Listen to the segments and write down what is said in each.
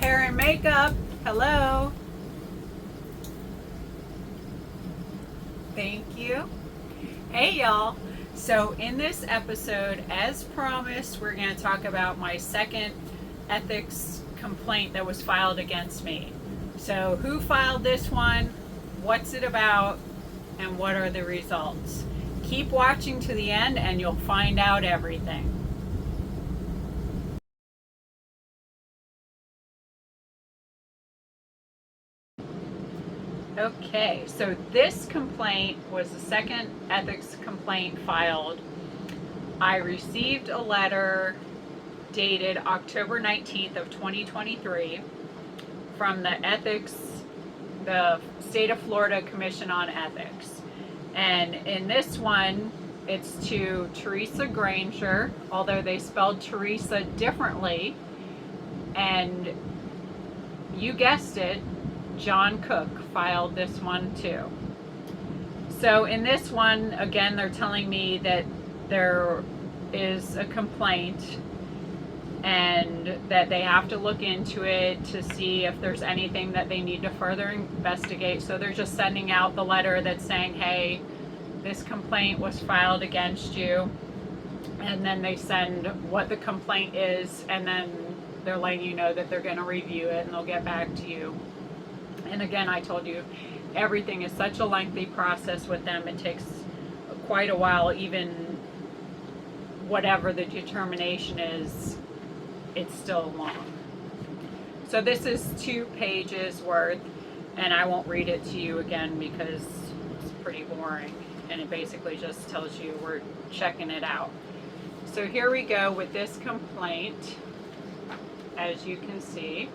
hair and makeup. Hello. Thank you. Hey y'all. So in this episode, as promised, we're going to talk about my second ethics complaint that was filed against me. So who filed this one? What's it about? And what are the results? Keep watching to the end and you'll find out everything. Okay, so this complaint was the second ethics complaint filed. I received a letter dated October 19th of 2023 from the State of Florida Commission on Ethics. And in this one, it's to Teresa Granger, although they spelled Teresa differently. And you guessed it, John Cook filed this one too. So in this one, again, they're telling me that there is a complaint and that they have to look into it to see if there's anything that they need to further investigate. So they're just sending out the letter that's saying, hey, this complaint was filed against you. And then they send what the complaint is, and then they're letting you know that they're going to review it and they'll get back to you. And again, I told you, everything is such a lengthy process with them. It takes quite a while, even whatever the determination is, it's still long. So this is 2 pages worth, and I won't read it to you again because it's pretty boring. And it basically just tells you we're checking it out. So here we go with this complaint. As you can see,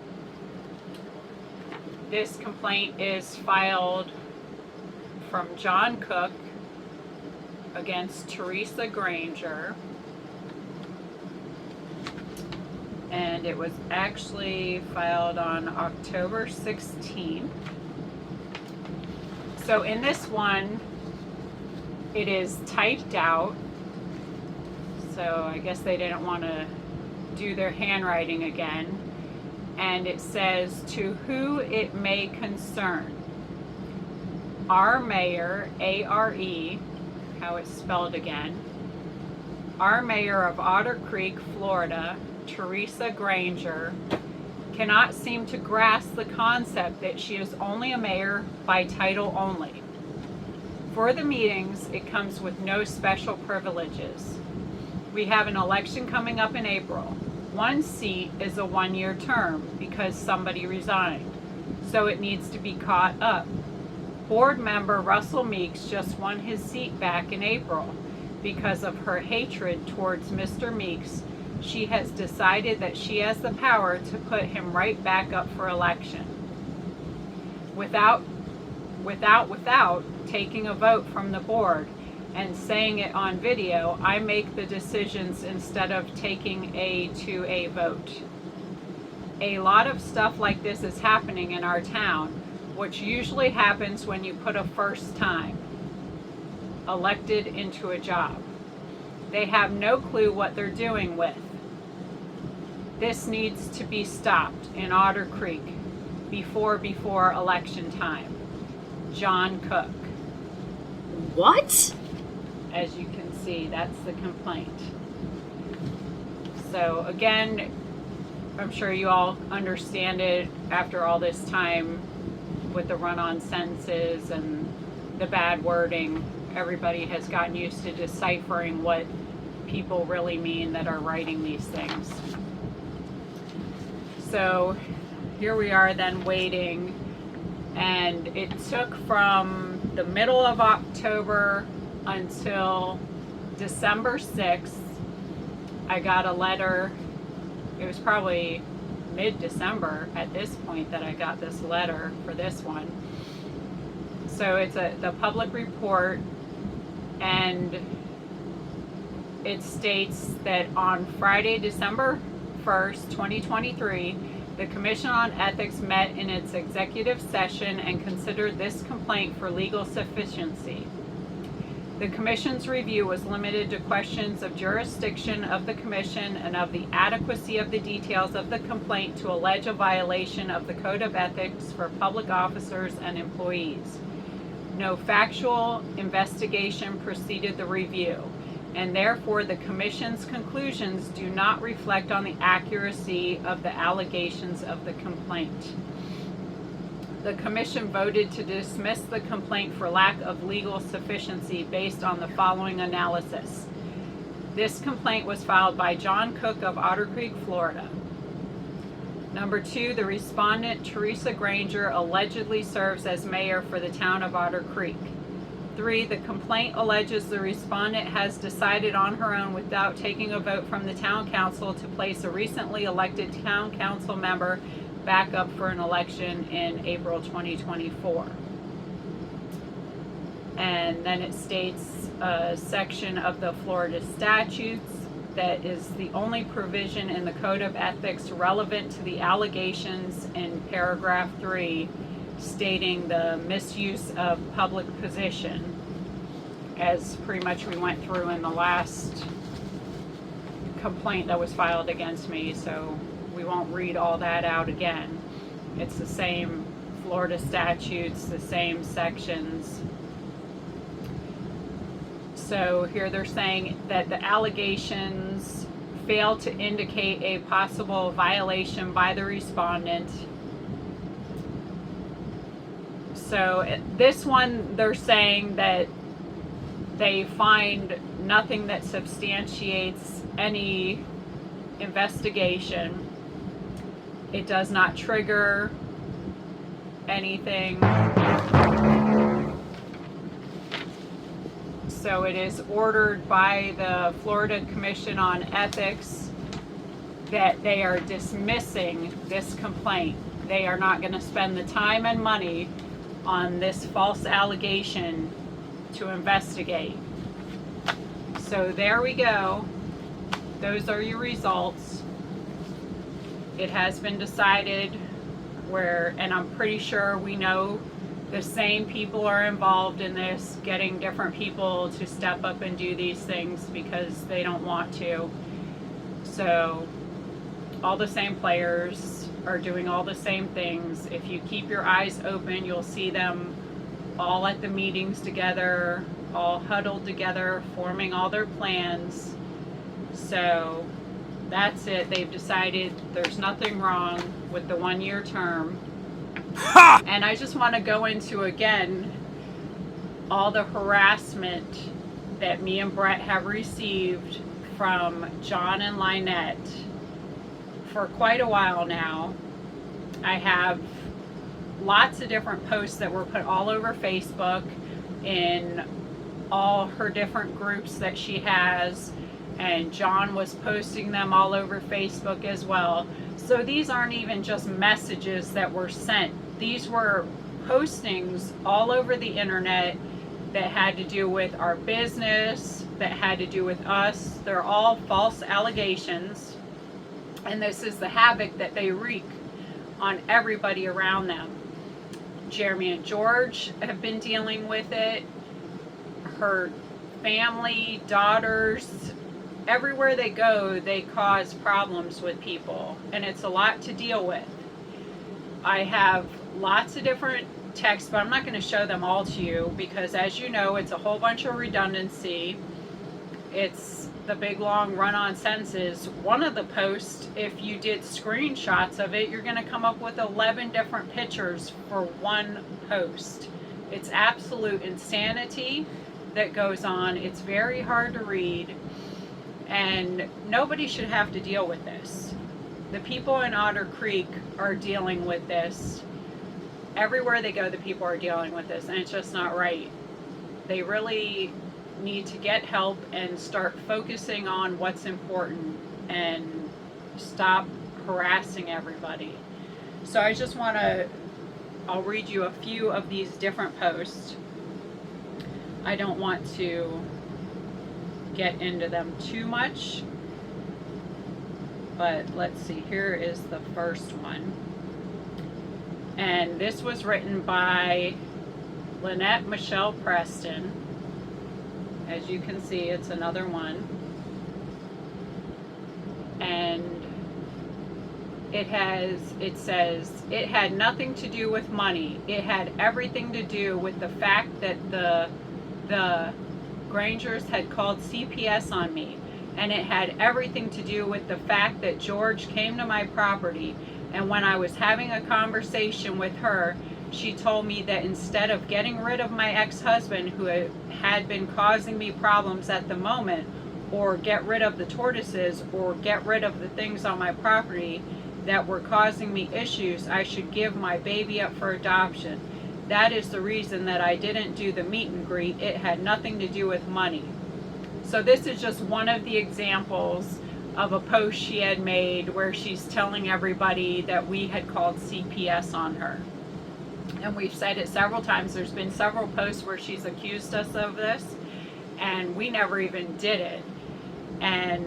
this complaint is filed from John Cook against Teresa Granger. And it was actually filed on October 16th. So in this one, it is typed out. So I guess they didn't want to do their handwriting again. And it says, to who it may concern, our mayor, A-R-E, how it's spelled again, our mayor of Otter Creek, Florida, Teresa Granger, cannot seem to grasp the concept that she is only a mayor by title only. For the meetings, it comes with no special privileges. We have an election coming up in April. One seat is a 1-year term because somebody resigned, so it needs to be caught up. Board member Russell Meeks just won his seat back in April. Because of her hatred towards Mr. Meeks, she has decided that she has the power to put him right back up for election. Without taking a vote from the board and saying it on video, I make the decisions instead of taking a vote. A lot of stuff like this is happening in our town, which usually happens when you put a first time elected into a job. They have no clue what they're doing with. This needs to be stopped in Otter Creek before election time. John Cook. What? As you can see, that's the complaint. So again, I'm sure you all understand it after all this time with the run-on sentences and the bad wording. Everybody has gotten used to deciphering what people really mean that are writing these things. So here we are then waiting, and it took from the middle of October until December 6th. I got a letter. It was probably mid-December at this point that I got this letter for this one. So it's the public report, and it states that on Friday, December 1st, 2023, the Commission on Ethics met in its executive session and considered this complaint for legal sufficiency. The Commission's review was limited to questions of jurisdiction of the Commission and of the adequacy of the details of the complaint to allege a violation of the Code of Ethics for public officers and employees. No factual investigation preceded the review, and therefore the Commission's conclusions do not reflect on the accuracy of the allegations of the complaint. The Commission voted to dismiss the complaint for lack of legal sufficiency based on the following analysis. This complaint was filed by John Cook of Otter Creek, Florida. Number 2, the respondent, Teresa Granger, allegedly serves as mayor for the town of Otter Creek. 3, the complaint alleges the respondent has decided on her own without taking a vote from the town council to place a recently elected town council member back up for an election in April 2024. And then it states a section of the Florida statutes that is the only provision in the Code of Ethics relevant to the allegations in paragraph 3 stating the misuse of public position, as pretty much we went through in the last complaint that was filed against me, so we won't read all that out again. It's the same Florida statutes, the same sections. So here they're saying that the allegations fail to indicate a possible violation by the respondent. So this one, they're saying that they find nothing that substantiates any investigation. It does not trigger anything. So it is ordered by the Florida Commission on Ethics that they are dismissing this complaint. They are not going to spend the time and money on this false allegation to investigate. So there we go. Those are your results. It has been decided where, and I'm pretty sure we know the same people are involved in this, getting different people to step up and do these things because they don't want to. So all the same players are doing all the same things. If you keep your eyes open, you'll see them all at the meetings together, all huddled together, forming all their plans. So that's it. They've decided there's nothing wrong with the 1-year term. And I just want to go into again all the harassment that me and Brett have received from John and Lynette for quite a while now. I have lots of different posts that were put all over Facebook in all her different groups that she has, and John was posting them all over Facebook as well. So these aren't even just messages that were sent. These were postings all over the internet that had to do with our business, that had to do with us. They're all false allegations, and this is the havoc that they wreak on everybody around them. Jeremy and George have been dealing with it. Her family, daughters, everywhere they go, they cause problems with people, and it's a lot to deal with. I have lots of different texts, but I'm not going to show them all to you because, as you know, it's a whole bunch of redundancy. It's the big long run-on sentences. One of the posts, if you did screenshots of it, you're going to come up with 11 different pictures for one post. It's absolute insanity that goes on. It's very hard to read, and nobody should have to deal with this. The people in Otter Creek are dealing with this. Everywhere they go, the people are dealing with this, and it's just not right. They really need to get help and start focusing on what's important and stop harassing everybody. So I just want to, I'll read you a few of these different posts. I don't want to get into them too much, but let's see, here is the first one. And this was written by Lynette Michelle Preston. As you can see, it's another one. And it says, it had nothing to do with money. It had everything to do with the fact that the Grangers had called CPS on me. And it had everything to do with the fact that George came to my property, and when I was having a conversation with her, she told me that instead of getting rid of my ex-husband, who had been causing me problems at the moment, or get rid of the tortoises, or get rid of the things on my property that were causing me issues, I should give my baby up for adoption. That is the reason that I didn't do the meet and greet. It had nothing to do with money. So this is just one of the examples of a post she had made where she's telling everybody that we had called CPS on her. And we've said it several times. There's been several posts where she's accused us of this, and we never even did it. And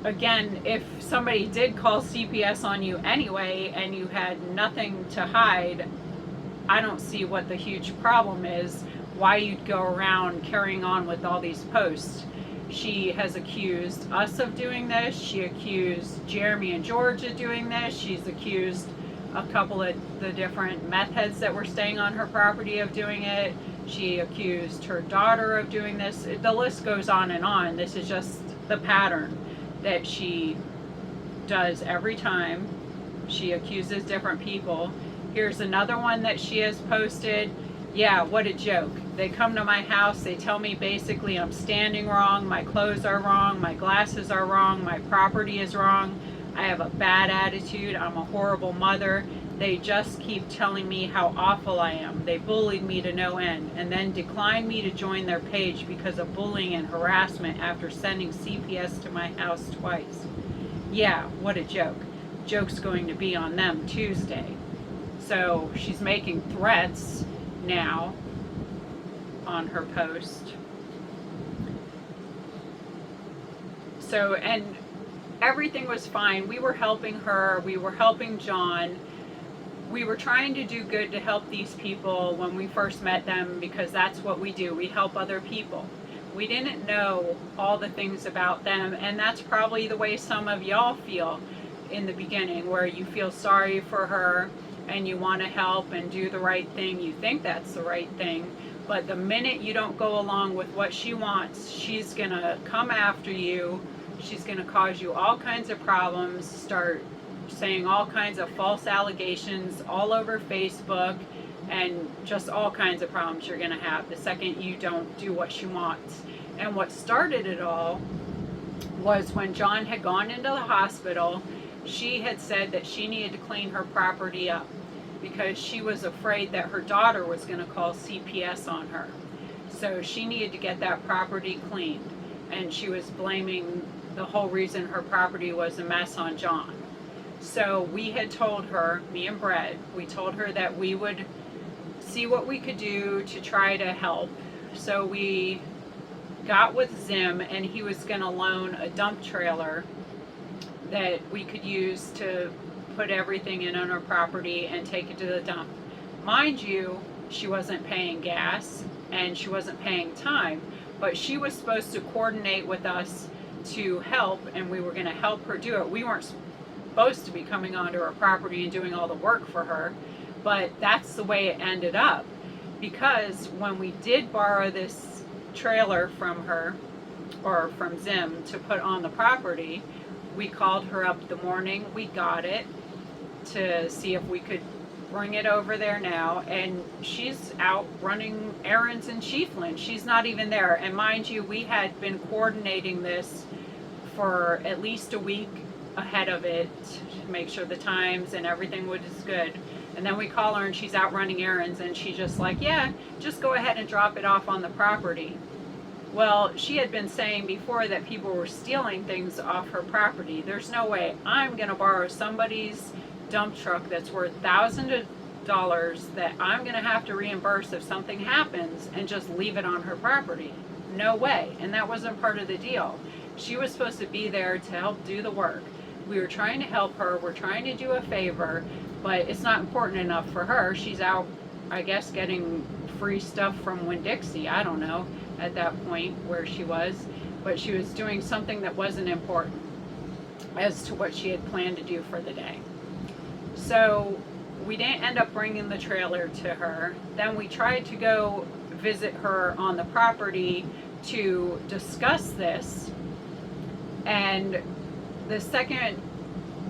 again, if somebody did call CPS on you anyway and you had nothing to hide, I don't see what the huge problem is, why you'd go around carrying on with all these posts. She has accused us of doing this. She accused Jeremy and George of doing this. She's accused a couple of the different meth heads that were staying on her property of doing it. She accused her daughter of doing this. The list goes on and on. This is just the pattern that she does every time. She accuses different people. Here's another one that she has posted. Yeah, what a joke. They come to my house, they tell me basically I'm standing wrong, my clothes are wrong, my glasses are wrong, my property is wrong, I have a bad attitude, I'm a horrible mother. They just keep telling me how awful I am. They bullied me to no end, and then declined me to join their page because of bullying and harassment after sending CPS to my house twice. Yeah, what a joke. Joke's going to be on them Tuesday. So she's making threats now on her post. So, and everything was fine. We were helping her. We were helping John. We were trying to do good to help these people when we first met them, because that's what we do. We help other people. We didn't know all the things about them, and that's probably the way some of y'all feel in the beginning, where you feel sorry for her and you want to help and do the right thing. You think that's the right thing, but the minute you don't go along with what she wants, she's gonna come after you. She's gonna cause you all kinds of problems, start saying all kinds of false allegations all over Facebook, and just all kinds of problems you're gonna have the second you don't do what she wants. And what started it all was when John had gone into the hospital. She had said that she needed to clean her property up because she was afraid that her daughter was going to call CPS on her. So she needed to get that property cleaned. And she was blaming the whole reason her property was a mess on John. So we had told her, me and Brett, we told her that we would see what we could do to try to help. So we got with Zim, and he was going to loan a dump trailer that we could use to put everything in on her property and take it to the dump. Mind you, she wasn't paying gas and she wasn't paying time, but she was supposed to coordinate with us to help, and we were going to help her do it. We weren't supposed to be coming onto her property and doing all the work for her, but that's the way it ended up, because when we did borrow this trailer from her, or from Zim, to put on the property, we called her up the morning, we got it, to see if we could bring it over there now, and she's out running errands in Chiefland. She's not even there. And mind you, we had been coordinating this for at least a week ahead of it to make sure the times and everything was good. And then we call her and she's out running errands, and she's just like, yeah, just go ahead and drop it off on the property. Well, she had been saying before that people were stealing things off her property. There's no way I'm going to borrow somebody's dump truck that's worth thousands of dollars that I'm going to have to reimburse if something happens and just leave it on her property. No way. And that wasn't part of the deal. She was supposed to be there to help do the work. We were trying to help her. We're trying to do a favor, but it's not important enough for her. She's out, I guess, getting free stuff from Winn-Dixie. I don't know. at that point where she was, but she was doing something that wasn't important as to what she had planned to do for the day. So we didn't end up bringing the trailer to her. Then we tried to go visit her on the property to discuss this, and the second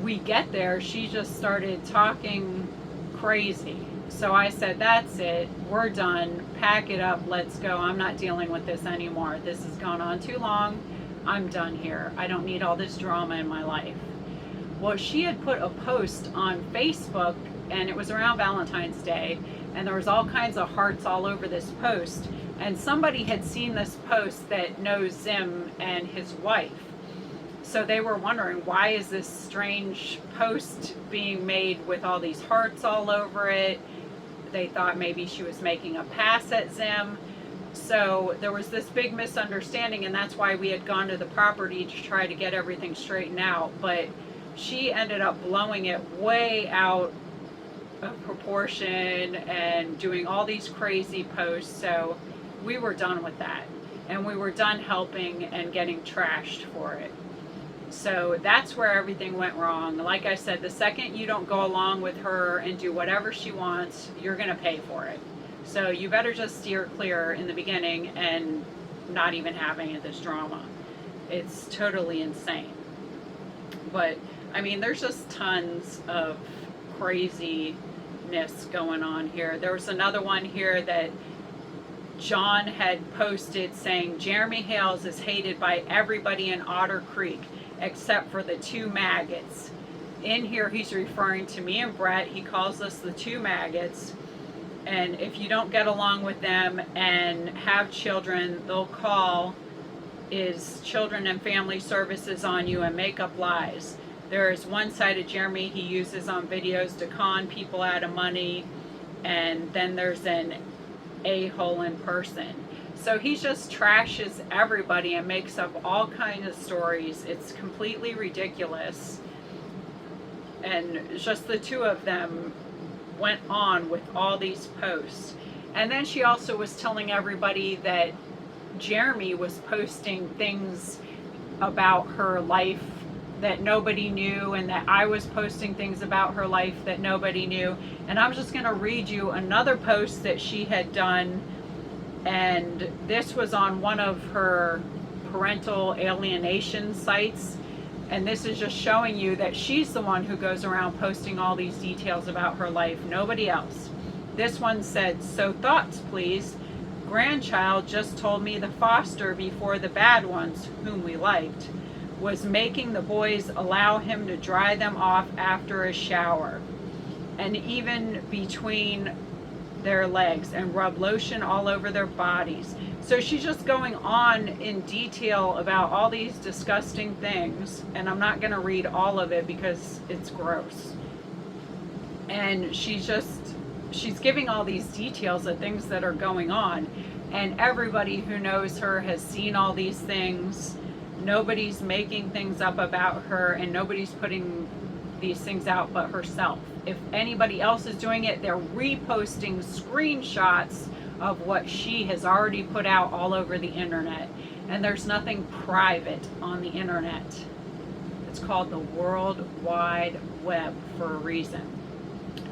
we get there, she just started talking crazy. So I said, that's it, we're done, pack it up, let's go. I'm not dealing with this anymore. This has gone on too long. I'm done here. I don't need all this drama in my life. Well, she had put a post on Facebook, and it was around Valentine's Day, and there was all kinds of hearts all over this post, and somebody had seen this post that knows Zim and his wife. So they were wondering, why is this strange post being made with all these hearts all over it? They thought maybe she was making a pass at Zim. So there was this big misunderstanding, and that's why we had gone to the property to try to get everything straightened out. But she ended up blowing it way out of proportion and doing all these crazy posts. So we were done with that, and we were done helping and getting trashed for it. So that's where everything went wrong. Like I said, the second you don't go along with her and do whatever she wants, you're going to pay for it. So you better just steer clear in the beginning and not even have any of this drama. It's totally insane. But I mean, there's just tons of craziness going on here. There was another one here that John had posted saying, Jeremy Hales is hated by everybody in Otter Creek except for the two maggots. In here, he's referring to me and Brett. He calls us the two maggots. And if you don't get along with them and have children, they'll call is Children and Family Services on you and make up lies. There is one side of Jeremy he uses on videos to con people out of money, and then there's an a-hole in person. So he just trashes everybody and makes up all kinds of stories. It's completely ridiculous. And just the two of them went on with all these posts. And then she also was telling everybody that Jeremy was posting things about her life that nobody knew, and that I was posting things about her life that nobody knew. And I'm just going to read you another post that she had done, and this was on one of her parental alienation sites. And this is just showing you that she's the one who goes around posting all these details about her life, nobody else. This one said, so thoughts please. Grandchild just told me the foster before the bad ones, whom we liked, was making the boys allow him to dry them off after a shower, and even between their legs, and rub lotion all over their bodies. So she's just going on in detail about all these disgusting things, and I'm not going to read all of it because it's gross. And she's giving all these details of things that are going on, and everybody who knows her has seen all these things. Nobody's making things up about her, and nobody's putting these things out but herself. If anybody else is doing it, they're reposting screenshots of what she has already put out all over the internet. And there's nothing private on the internet. It's called the World Wide Web for a reason.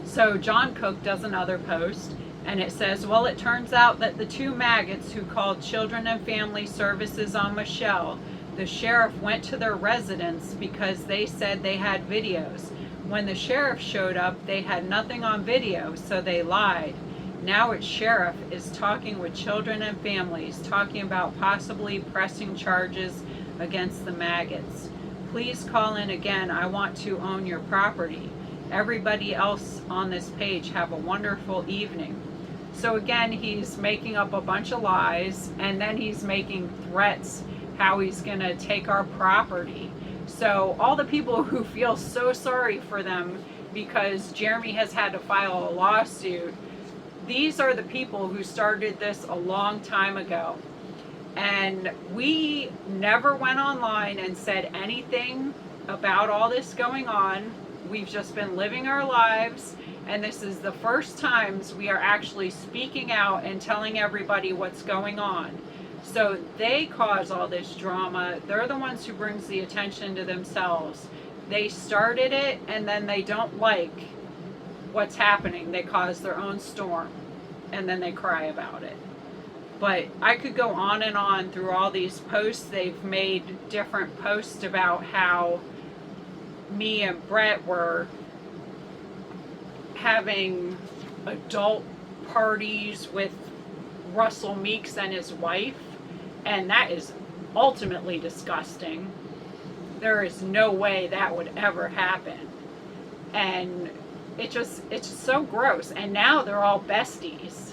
So John Cook does another post, and it says, well, it turns out that the two maggots who called Children and Family Services on Michelle, the sheriff went to their residence because they said they had videos. When the sheriff showed up, they had nothing on video, so they lied. Now its sheriff is talking with Children and Families, talking about possibly pressing charges against the maggots. Please call in again. I want to own your property. Everybody else on this page, have a wonderful evening. So again, he's making up a bunch of lies, and then he's making threats how he's going to take our property. So all the people who feel so sorry for them because Jeremy has had to file a lawsuit, these are the people who started this a long time ago. And we never went online and said anything about all this going on. We've just been living our lives, and this is the first times we are actually speaking out and telling everybody what's going on. So they cause all this drama. They're the ones who brings the attention to themselves. They started it, and then they don't like what's happening. They cause their own storm, and then they cry about it. But I could go on and on through all these posts. They've made different posts about how me and Brett were having adult parties with Russell Meeks and his wife, and that is ultimately disgusting. There is no way that would ever happen. And it's just so gross. And now they're all besties.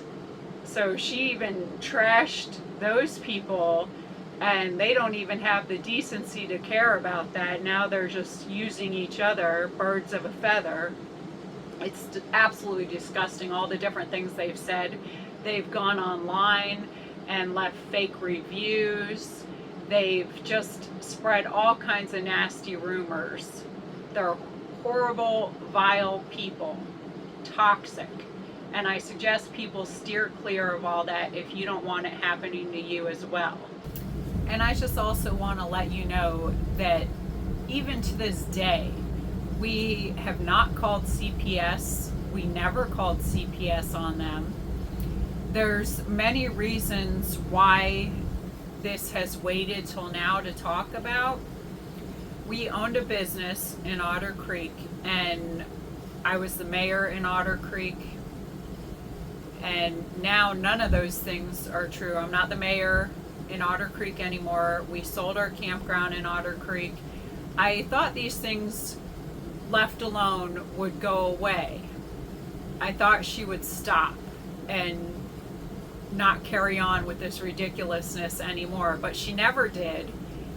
So she even trashed those people, and they don't even have the decency to care about that. Now they're just using each other, birds of a feather. It's absolutely disgusting, all the different things they've said. They've gone online and left fake reviews. They've just spread all kinds of nasty rumors. They're horrible, vile people, toxic. And I suggest people steer clear of all that if you don't want it happening to you as well. And I just also want to let you know that even to this day, we have not called CPS. We never called CPS on them. There's many reasons why this has waited till now to talk about. We owned a business in Otter Creek, and I was the mayor in Otter Creek. And now none of those things are true. I'm not the mayor in Otter Creek anymore. We sold our campground in Otter Creek. I thought these things left alone would go away. I thought she would stop and not carry on with this ridiculousness anymore, but she never did.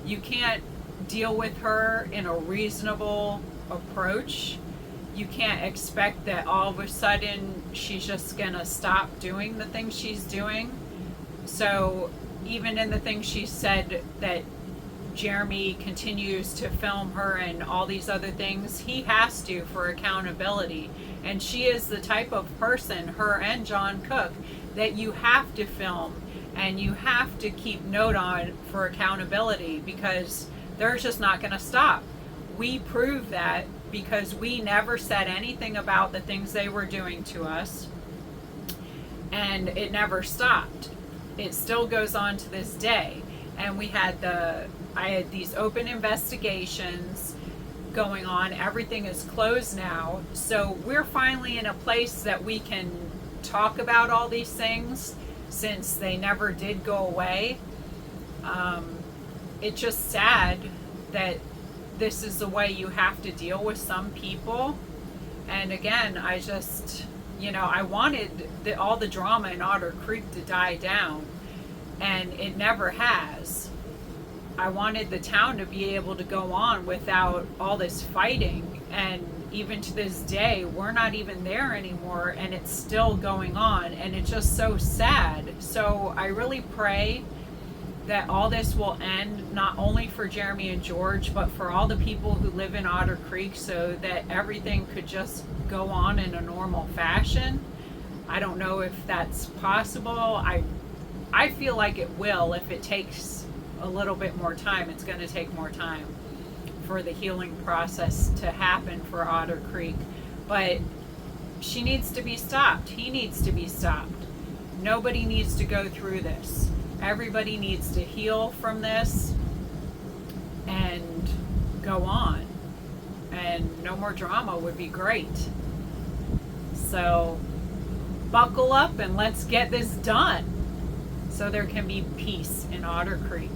You can't deal with her in a reasonable approach. You can't expect that all of a sudden she's just gonna stop doing the things she's doing. So even in the things she said that Jeremy continues to film her and all these other things, he has to for accountability. And she is the type of person, her and John Cook, that you have to film and you have to keep note on for accountability, because they're just not going to stop. We prove that because we never said anything about the things they were doing to us, and it never stopped. It still goes on to this day. And I had these open investigations going on. Everything is closed now. So we're finally in a place that we can talk about all these things, since they never did go away. It's just sad that this is the way you have to deal with some people. And again, I just, I wanted all the drama in Otter Creek to die down, and it never has. I wanted the town to be able to go on without all this fighting, and even to this day, we're not even there anymore, and it's still going on, and it's just so sad. So I really pray that all this will end, not only for Jeremy and George, but for all the people who live in Otter Creek, so that everything could just go on in a normal fashion. I don't know if that's possible. I feel like it will. If it takes a little bit more time, it's going to take more time for the healing process to happen for Otter Creek. But she needs to be stopped. He needs to be stopped. Nobody needs to go through this. Everybody needs to heal from this and go on. And no more drama would be great. So buckle up and let's get this done, so there can be peace in Otter Creek.